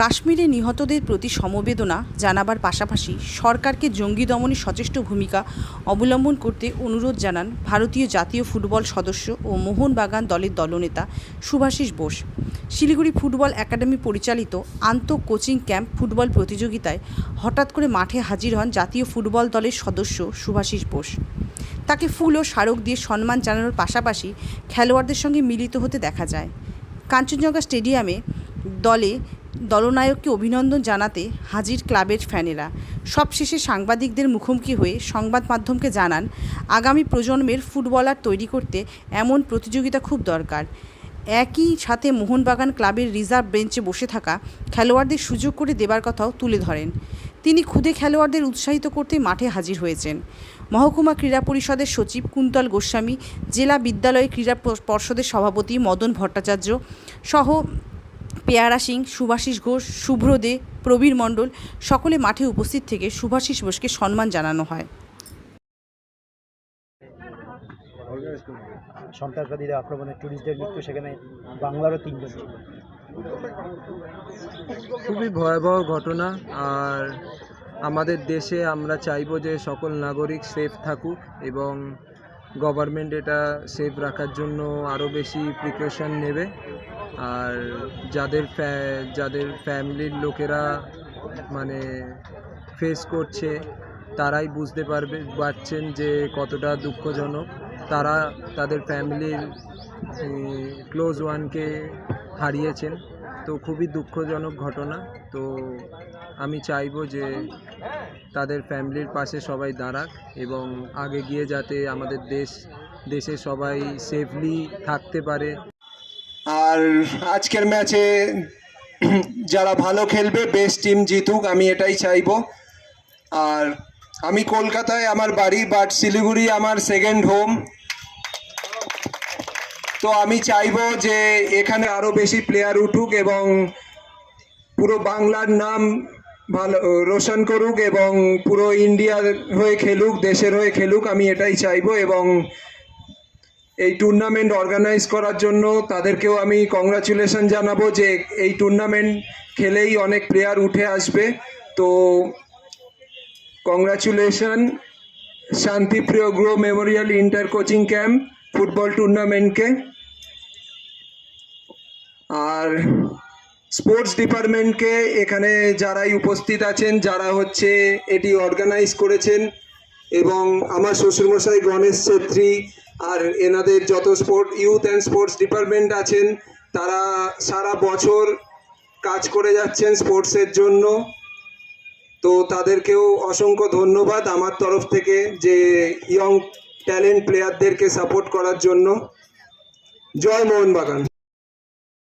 কাশ্মীরে নিহতদের প্রতি সমবেদনা জানাবার পাশাপাশি সরকারকে জঙ্গি দমনে সচেষ্ট ভূমিকা অবলম্বন করতে অনুরোধ জানান ভারতীয় জাতীয় ফুটবল সদস্য ও মোহনবাগান দলের দলনেতা শুভাশিস বোস। শিলিগুড়ি ফুটবল একাডেমি পরিচালিত কোচিং ক্যাম্প ফুটবল প্রতিযোগিতায় হঠাৎ করে মাঠে হাজির হন জাতীয় ফুটবল দলের সদস্য শুভাশিস বোস। তাকে ফুল ও স্মারক দিয়ে সম্মান জানানোর পাশাপাশি খেলোয়াড়দের সঙ্গে মিলিত হতে দেখা যায়। কাঞ্চনজঙ্ঘা স্টেডিয়ামে দলনায়ককে অভিনন্দন জানাতে হাজির ক্লাবের ফ্যানেরা। সবশেষে সাংবাদিকদের মুখোমুখি হয়ে সংবাদ মাধ্যমকে জানান, আগামী প্রজন্মের ফুটবলার তৈরি করতে এমন প্রতিযোগিতা খুব দরকার। একই সাথে মোহনবাগান ক্লাবের রিজার্ভ বেঞ্চে বসে থাকা খেলোয়াড়দের সুযোগ করে দেবার কথাও তুলে ধরেন। তিনি খুদে খেলোয়াড়দের উৎসাহিত করতে মাঠে হাজির হয়েছেন। মহকুমা ক্রীড়া পরিষদের সচিব কুন্তল গোস্বামী, জেলা বিদ্যালয় ক্রীড়া পর্ষদের সভাপতি মদন ভট্টাচার্য সহ পেয়ারা সিং, শুভাশিস ঘোষ, শুভ্র দে, প্রবীর মণ্ডল সকলে মাঠে উপস্থিত থেকে শুভাশিস বোসকে সম্মান জানানো হয়। সন্ত্রাসবাদীরা আক্রমণে টুরিস্টদের মৃত্যু, সেখানে বাংলারও 3 জন ছিল। খুবই ভয়াবহ ঘটনা। আর আমাদের দেশে আমরা চাইবো যে সকল নাগরিক সেফ থাকুক এবং গভর্নমেন্ট এটা সেফ রাখার জন্য আরও বেশি প্রিকশন নেবে। আর যাদের ফ্যামিলির লোকেরা মানে ফেস করছে তারাই বুঝতে পারছেন যে কতটা দুঃখজনক। তারা তাদের ফ্যামিলির ক্লোজ ওয়ানকে হারিয়েছেন, তো খুবই দুঃখজনক ঘটনা। তো আমি চাইবো যে তাদের ফ্যামিলির পাশে সবাই দাঁড়াক এবং আগে গিয়ে যাতে আমাদের দেশে সবাই সেফলি থাকতে পারে। আর আজকের ম্যাচে যারা ভালো খেলবে, বেস্ট টিম জিতুক, আমি এটাই চাইবো। আর আমি কলকাতায় আমার বাড়ি, বাট শিলিগুড়ি আমার সেকেন্ড হোম। তো আমি চাইবো যে এখানে আরও বেশি প্লেয়ার উঠুক এবং পুরো বাংলার নাম ভালো রোশন করুক এবং পুরো ইন্ডিয়ার হয়ে খেলুক, দেশের হয়ে খেলুক, আমি এটাই চাইবো। এবং এই টুর্নামেন্ট অর্গানাইজ করার জন্য তাদেরকেও আমি কংগ্রাচুলেশন জানাবো যে এই টুর্নামেন্ট খেলেই অনেক প্লেয়ার উঠে আসবে। তো কংগ্রাচুলেশন শান্তিপ্রিয় গ্রো memorial inter coaching camp football টুর্নামেন্টকে। আর স্পোর্টস ডিপার্টমেন্টকে, এখানে যারাই উপস্থিত আছেন, যারা এটি অর্গানাইজ করেছেন, এবং আমার শ্বশুরমশাই গণেশ ছেত্রী আর এনাদের যত ইউথ অ্যান্ড স্পোর্টস ডিপার্টমেন্ট আছেন, তারা সারা বছর কাজ করে যাচ্ছেন স্পোর্টসের জন্য। তো তাদেরকেও অসংখ্য ধন্যবাদ আমার তরফ থেকে যে ইয়ং ট্যালেন্ট প্লেয়ারদেরকে সাপোর্ট করার জন্য। জয় মোহনবাগান।